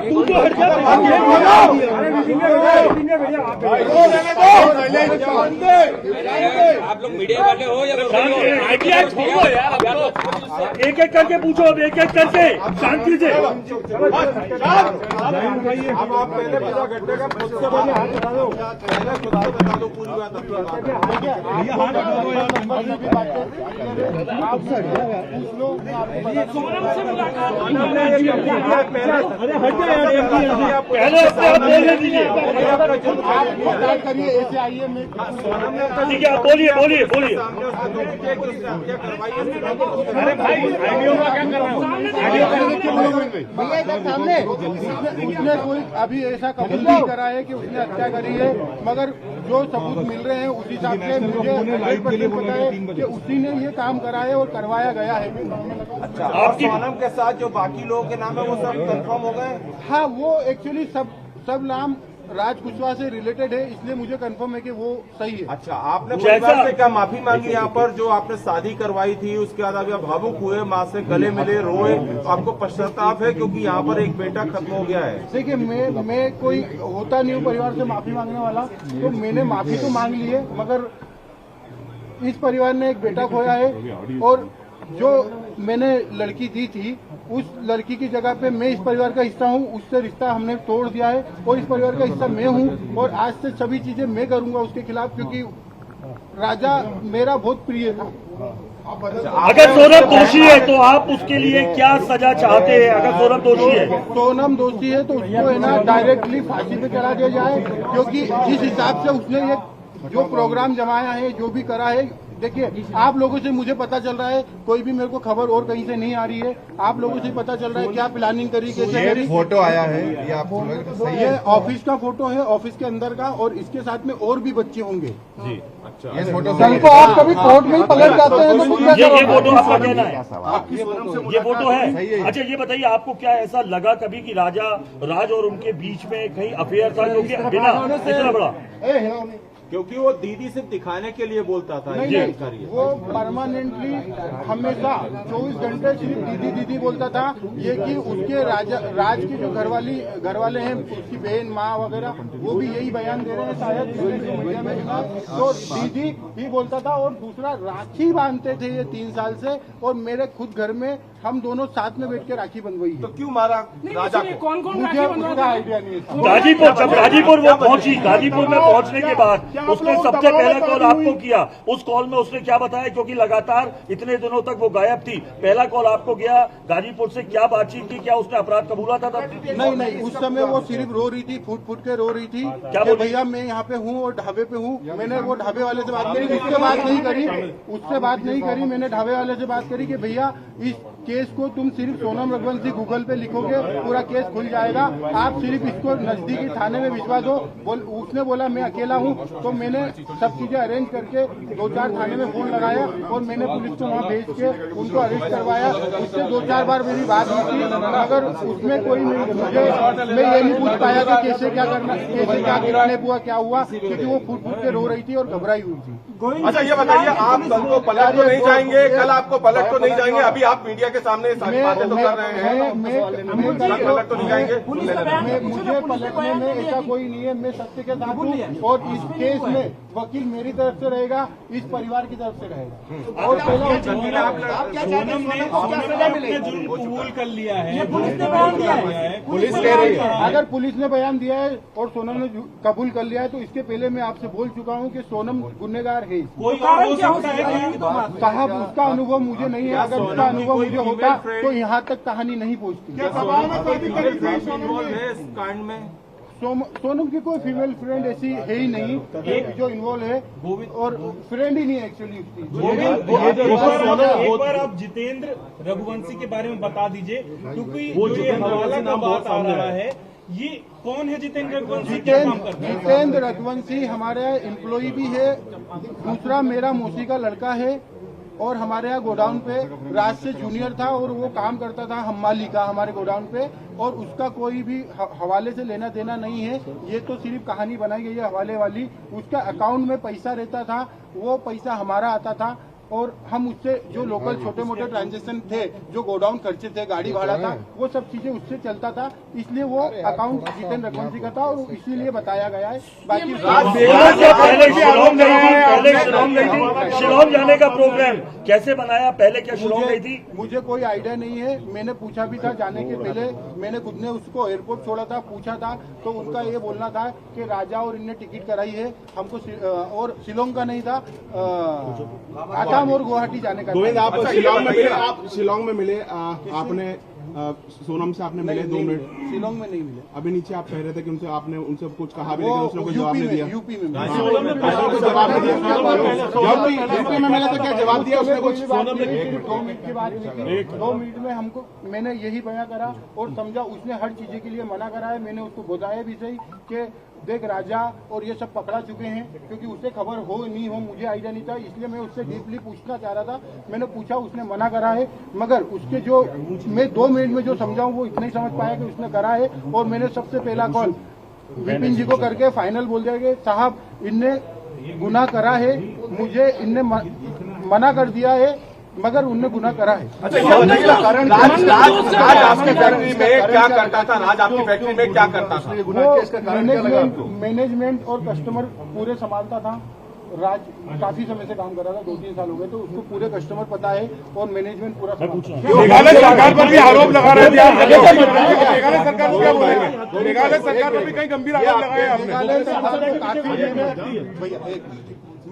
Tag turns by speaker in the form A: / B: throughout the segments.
A: तू तो हट जा।
B: आप लोग मीडिया वाले हो या छोड़ो यार,
A: एक एक करके पूछो, अब एक एक करके शांति से।
C: अब आप पहले पूरा गड्ढे का खुद से बता दो, पहले खुद से बता दो पूरी बात।
A: पहले अपने आप बोलने दीजिए।
C: करिए ऐसे आइए, मैं
A: ठीक है, आप बोलिए बोलिए बोलिए।
C: अरे भाई आईडीओ का क्या कर रहा हूँ?
D: भैया इधर सामने
C: उसने कोई अभी ऐसा कबूल नहीं करा है कि उसने हत्या करी है, मगर जो सबूत मिल रहे हैं उस हिसाब से मुझे 100% पता है कि उसी ने ये काम करा है और करवाया गया है।
B: अच्छा, आप सोनम के साथ जो बाकी लोगों के नाम है वो सब कंफर्म हो गए?
C: हाँ, वो एक्चुअली सब नाम राज कुशवाहा से रिलेटेड है, इसलिए मुझे कंफर्म है कि वो सही है।
B: अच्छा, आपने परिवार से क्या माफी मांगी यहाँ पर जो आपने शादी करवाई थी, उसके बाद अभी आप भावुक हुए, माँ से गले मिले, रोए, आपको पश्चाताप है क्योंकि यहाँ पर एक बेटा खत्म हो गया है?
C: देखिए, मैं कोई होता नहीं हूँ परिवार से माफी मांगने वाला, तो मैंने माफी तो मांग ली है, मगर इस परिवार ने एक बेटा खोया है और जो मैंने लड़की दी थी उस लड़की की जगह पे मैं इस परिवार का हिस्सा हूँ, उससे रिश्ता हमने तोड़ दिया है और इस परिवार का हिस्सा मैं हूँ और आज से सभी चीजें मैं करूंगा उसके खिलाफ, क्योंकि राजा मेरा बहुत प्रिय था।
A: अगर सोनम दोषी है तो आप उसके लिए क्या सजा चाहते हैं? अगर सोनम दोषी है,
C: सोनम दोषी है तो उसको है ना डायरेक्टली फांसी पे चढ़ा दिया जाए, क्योंकि जिस हिसाब से उसने ये जो प्रोग्राम जमाया है, जो भी करा है, देखिए आप लोगों से मुझे पता चल रहा है, कोई भी मेरे को खबर और कहीं से नहीं आ रही है, आप लोगों से पता चल रहा है क्या प्लानिंग करी, कैसे करी।
E: फोटो आया है, ये आपको सही
C: ये
E: है?
C: ऑफिस का फोटो है, ऑफिस के अंदर का, और इसके साथ में और भी बच्चे होंगे जी।
E: अच्छा, ये फोटो
C: कल को आप कभी कोर्ट में ही पलट जाते हैं तो क्या
A: ये
C: करोगे?
A: फोटो आपका कहना है? ये फोटो है? अच्छा, ये बताइए आपको क्या ऐसा लगा कभी कि राज और उनके बीच में कहीं अफेयर था जो कि बिना इतना बड़ा?
B: क्योंकि वो दीदी सिर्फ दिखाने के लिए बोलता था।
C: नहीं, वो परमानेंटली हमेशा 24 घंटे सिर्फ दीदी दीदी बोलता था। ये कि उसके राज की जो घरवाले हैं, उसकी बहन माँ वगैरह, वो भी यही बयान दे रहे हैं शायद मीडिया में। तो दीदी ही बोलता था और दूसरा राखी बांधते थे ये 3 साल से, और मेरे खुद घर में हम दोनों साथ में बैठ के राखी बंधवाई है।
B: तो क्यों मारा राजा को?
C: मुझे उसका आइडिया नहीं है।
A: गाजीपुर वो पहुंची, गाजीपुर में पहुंचने के बाद उसने सबसे पहला कॉल आपको किया। उस कॉल में उसने क्या बताया, क्योंकि लगातार इतने दिनों तक वो गायब थी? पहला कॉल आपको गया गाजीपुर से, क्या बातचीत की, क्या उसने अपराध कबूला था तब?
C: नहीं, उस समय वो सिर्फ रो रही थी, फूट के रो रही थी
A: क्या
C: कि भैया मैं यहाँ पे हूँ और ढाबे पे हूँ। मैंने वो ढाबे वाले से बात करी, उससे बात नहीं करी, मैंने ढाबे वाले से बात करी कि भैया इस केस को तुम सिर्फ सोनम रघुवंशी गूगल पे लिखोगे, पूरा केस खुल जाएगा, आप सिर्फ इसको नजदीकी थाने में भिजवा दो। उसने बोला मैं अकेला हूँ, तो मैंने सब चीजें अरेंज करके 2-4 थाने में फोन लगाया और मैंने पुलिस को वहाँ भेज के उनको अरेस्ट करवाया। उससे 2-4 बार मेरी बात हुई थी, मगर उसमें कोई मैं ये नहीं पूछ पाया कि कैसे क्या करना, कैसे क्या किडनैप हुआ, क्या हुआ, क्योंकि वो फूट के रो रही थी और घबराई हुई थी।
B: अच्छा, ये बताइए, आप कल को पलट तो नहीं जाएंगे? कल आपको पलट तो नहीं जाएंगे? अभी आप मीडिया के सामने सारी बातें तो कर रहे हैं, पलट तो नहीं जाएंगे?
C: मुझे पलटने में ऐसा कोई नहीं है, मैं सत्य के साथ हूँ और इस केस में वकील मेरी तरफ से रहेगा, इस परिवार की तरफ से रहेगा। और पहला
D: कबूल कर लिया है,
E: पुलिस कह रही है।
C: अगर पुलिस ने बयान दिया है और सोनम ने कबूल कर लिया है, तो इसके पहले मैं आपसे बोल चुका हूँ कि सोनम गुनहगार है।
D: कोई और हो सकता है
C: साहब, उसका अनुभव मुझे नहीं है, अगर उसका अनुभव मुझे होता तो यहाँ तक कहानी नहीं पहुँचती।
B: कांड में
C: सोनम की कोई फीमेल फ्रेंड ऐसी है ही नहीं जो इन्वॉल्व है, और फ्रेंड ही नहीं है एक्चुअली उसकी।
D: एक बार आप जितेंद्र रघुवंशी के बारे में बता दीजिए, क्योंकि ये हवाला का बात आ रहा है, ये कौन है जितेंद्र रघुवंशी? क्या काम करते हैं?
C: जितेंद्र रघुवंशी हमारे एम्प्लॉय भी है, दूसरा मेरा मौसी का लड़का है, और हमारे यहाँ गोडाउन पे राज से जूनियर था और वो काम करता था हम्माली का हमारे गोडाउन पे, और उसका कोई भी हवाले से लेना देना नहीं है। ये तो सिर्फ कहानी बनाई गई है हवाले वाली। उसका अकाउंट में पैसा रहता था, वो पैसा हमारा आता था, और हम उससे जो लोकल छोटे मोटे ट्रांजेक्शन थे, जो गोडाउन खर्चे थे, गाड़ी भाड़ा था, वो सब चीजें उससे चलता था, इसलिए वो अकाउंट जितेंद्र रघुवंशी का था और इसीलिए बताया गया है। बाकी
A: पहले शिलोंग गई थी, शिलोंग जाने का प्रोग्राम कैसे बनाया, पहले क्या शिलोंग गई थी?
C: मुझे कोई आइडिया नहीं है, मैंने पूछा भी था जाने के पहले, मैंने खुद ने उसको एयरपोर्ट छोड़ा था, पूछा था, तो उसका ये बोलना था कि राजा और इनने टिकट कराई है हमको, और शिलोंग का नहीं था, आसाम और गुवाहाटी जाने का।
F: गोविंद, आप शिलोंग में मिले, आपने सोनम से आपने मिले 2 मिनट?
C: शिलोंग में नहीं मिले।
F: अभी नीचे आप कह रहे थे कि उनसे आपने उनसे कुछ कहा भी, लेकिन उसने कोई जवाब नहीं दिया।
C: यूपी में
F: जवाब में मिला तो क्या जवाब दिया उसने कुछ?
C: 2 मिनट की बात थी, 2 मिनट में हमको, मैंने यही बयां करा और समझा, उसने हर चीजें के लिए मना करा है। मैंने उसको बताया भी सही कि देख राजा और ये सब पकड़ा चुके हैं, क्योंकि उसे खबर हो नहीं हो मुझे आइडिया नहीं था, इसलिए मैं उससे डीपली पूछना चाह रहा था। मैंने पूछा, उसने मना करा है, मगर उसके जो मैं 2 मिनट में जो समझाऊं वो इतना ही समझ पाया कि उसने करा है। और मैंने सबसे पहला कॉल विपिन जी को करके फाइनल बोल दिया कि साहब इनने गुनाह करा है, मुझे इनने मना कर दिया है, मगर उनने गुनाह करा है।
B: अच्छा, राज आपकी फैक्ट्री में क्या करता था? राज आपकी फैक्ट्री में क्या करता था?
C: वो मैनेजमेंट और कस्टमर पूरे संभालता था। राज काफी समय से काम कर रहा था, 2-3 साल हो गए, तो उसको पूरे कस्टमर पता है और मैनेजमेंट पूरा
F: मेघालय सरकार पर भी आरोप लगा रहे थे, मेघालय सरकार को क्या बोलेंगे? मेघालय सरकार पर भी कई गंभीर आरोप लगाए आपने।
C: मेघालय सरकार को काफी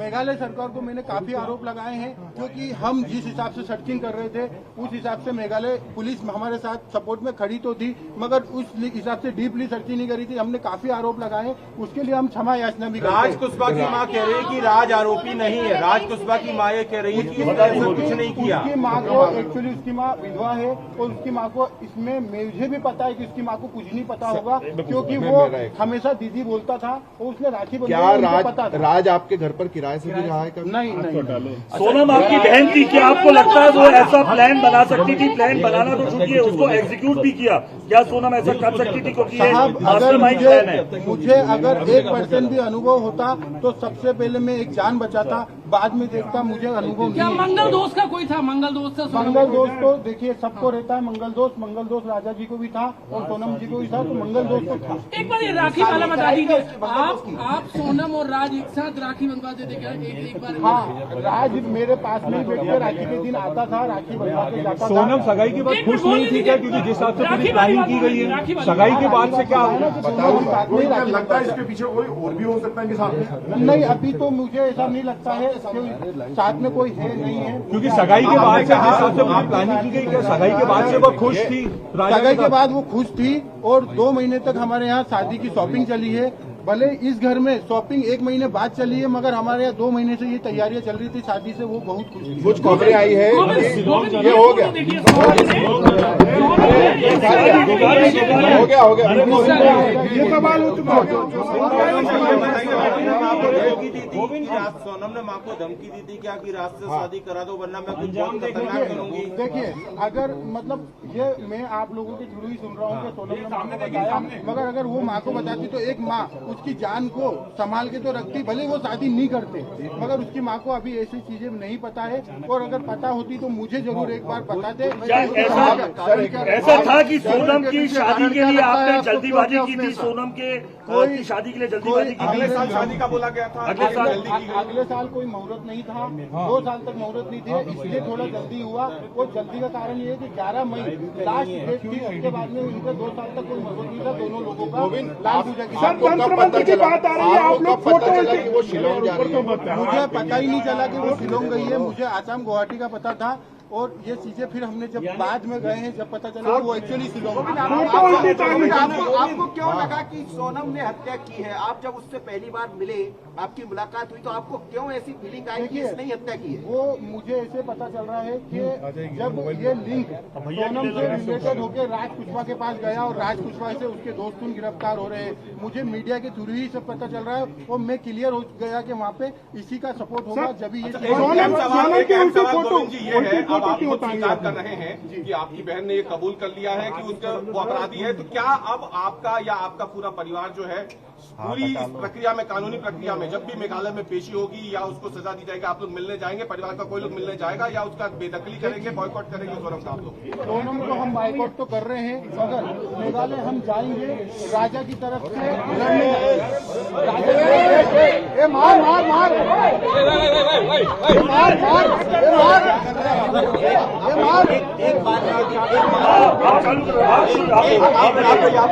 C: मेघालय सरकार को मैंने काफी आरोप लगाए हैं, क्योंकि हम जिस हिसाब से सर्चिंग कर रहे थे उस हिसाब से मेघालय पुलिस हमारे साथ सपोर्ट में खड़ी तो थी, मगर उस हिसाब से डीपली सर्चिंग नहीं करी थी। हमने काफी आरोप लगाए, उसके लिए हम क्षमा याचना भी करते हैं।
B: राज कुशवाहा की मां कह रही है कि राज आरोपी नहीं है। राज कुशवाहा की मां ये कह रही है कि इसने ऐसा कुछ नहीं किया।
C: उसकी माँ को एक्चुअली उसकी माँ विधवा है और उसकी माँ को इसमें मुझे भी पता है कि उसकी माँ को कुछ नहीं पता होगा, क्योंकि वो हमेशा दीदी बोलता था और उसने राखी
E: क्या राज आपके घर पर किराए से भी रहा है कभी?
C: नहीं।
A: सोनम आपकी बहन थी, क्या आपको लगता है वो ऐसा प्लान बना सकती थी? प्लान बनाना तो छूटिए, उसको एग्जीक्यूट भी किया। क्या सोनम ऐसा कर सकती थी? क्योंकि ये मास्टरमाइंड प्लान है।
C: मुझे अगर 1% भी अनुभव होता तो सबसे पहले मैं एक जान बचाता, बाद में देखता। मुझे अनुभव
G: क्या
C: नहीं।
G: मंगल दोस्त का कोई था? मंगल दोस्त था?
C: मंगल दोस्त तो देखिए सबको रहता है मंगल दोस्त राजा जी को भी था और सोनम जी को भी था, तो मंगल दोस्त तो था।
G: एक बार ये राखी वाला बता दीजिए, आप सोनम और राज एक साथ राखी बंधवाते थे क्या? एक बार?
C: हाँ, राज मेरे पास में बैठ के राखी के दिन आता था, राखी बनवा के जाता था।
H: सोनम सगाई के बाद खुश नहीं थी क्या? क्योंकि जिस हिसाब से पूरी प्लानिंग की गई है, सगाई के बाद से क्या
C: लगता है
E: इसके पीछे कोई और भी हो सकता है कि साथ में?
C: नहीं, अभी तो मुझे ऐसा नहीं लगता है साथ में कोई है नहीं है,
H: क्योंकि सगाई के बाद से जिस हिसाब से पूरी प्लानिंग की गई, क्या सगाई के बाद से वो खुश थी?
C: सगाई के बाद वो खुश थी और 2 महीने तक हमारे यहाँ शादी की शॉपिंग चली है। भले इस घर में शॉपिंग 1 महीने बाद चली है, मगर हमारे यहाँ 2 महीने से ये तैयारियां चल रही थी शादी से, वो बहुत खुश थी।
E: कुछ खबरें आई है ये हो गया
C: ये सवाल हो चुका
B: सोनम ने माँ को धमकी दी थी क्या कि रात से शादी करा दो वरना मैं कुछ बहुत खतरनाक करूंगी?
C: देखिए, अगर मतलब ये मैं आप लोगों के थ्रू ही सुन रहा हूँ कि सोनम ने माँ को बताया, मगर अगर वो माँ को बताती तो एक माँ उसकी जान को संभाल के तो रखती, भले वो शादी नहीं करते, मगर उसकी माँ को अभी ऐसी चीजें नहीं पता है, और अगर पता होती तो मुझे जरूर एक बार बताते।
A: ऐसा था कि सोनम की शादी के लिए आपने जल्दीबाजी की थी? सोनम के की शादी के लिए जल्दीबाजी की?
B: अगले साल शादी का बोला गया था।
C: अगले साल कोई मुहूर्त नहीं था, 2 साल तक मुहूर्त नहीं थे, इसलिए थोड़ा जल्दी हुआ। और जल्दी का कारण ये है कि 11 मई लास्ट डेट थी, उसके बाद में उनका 2 साल तक कोई मुहूर्त नहीं था दोनों लोगों का। लाल पूजा की
F: बात आ रही है, आप लोग फोटो
E: वो शिलोंग जा रही है।
C: मुझे पता ही नहीं चला कि वो शिलोंग गई है, मुझे आसाम गुवाहाटी का पता था। और ये चीजें फिर हमने जब बाद में गए हैं, जब पता चला वो एक्चुअली शिलोंग।
I: आपको क्यों लगा कि सोनम ने हत्या की है? आप जब उससे पहली बार मिले, आपकी मुलाकात हुई, तो आपको क्यों ऐसी फीलिंग आई कि इसने ही हत्या की है?
C: वो मुझे ऐसे पता चल रहा है कि जब ये लिंक सोनम से रिलेटेड होकर राज कुशवाहा के पास गया और राज कुशवाहा से उसके दोस्त गिरफ्तार हो रहे हैं, मुझे मीडिया के थ्रू ही सब पता चल रहा है और मैं क्लियर हो गया कि वहाँ पे इसी का सपोर्ट होगा। जब ये
F: बहुत
B: आप
F: होती
B: खुद
F: होता है
B: स्वीकार कर रहे हैं कि आपकी बहन ने ये कबूल कर लिया है कि उसका वो अपराधी है, तो क्या अब आपका या आपका पूरा परिवार जो है पूरी इस प्रक्रिया में, कानूनी प्रक्रिया में, जब भी मेघालय में पेशी होगी या उसको सजा दी जाएगी, आप लोग मिलने जाएंगे, परिवार का कोई लोग मिलने जाएगा या उसका बेदखली करेंगे, बॉयकॉट करेंगे सोनम साहब लोग?
C: सोनम को हम बाइकआउट तो कर रहे हैं, मगर मेघालय हम जाएंगे राजा की तरफ से लड़ने। राजा मार मार मार मार मार मार
I: एक बात
A: आप चालू करो, आप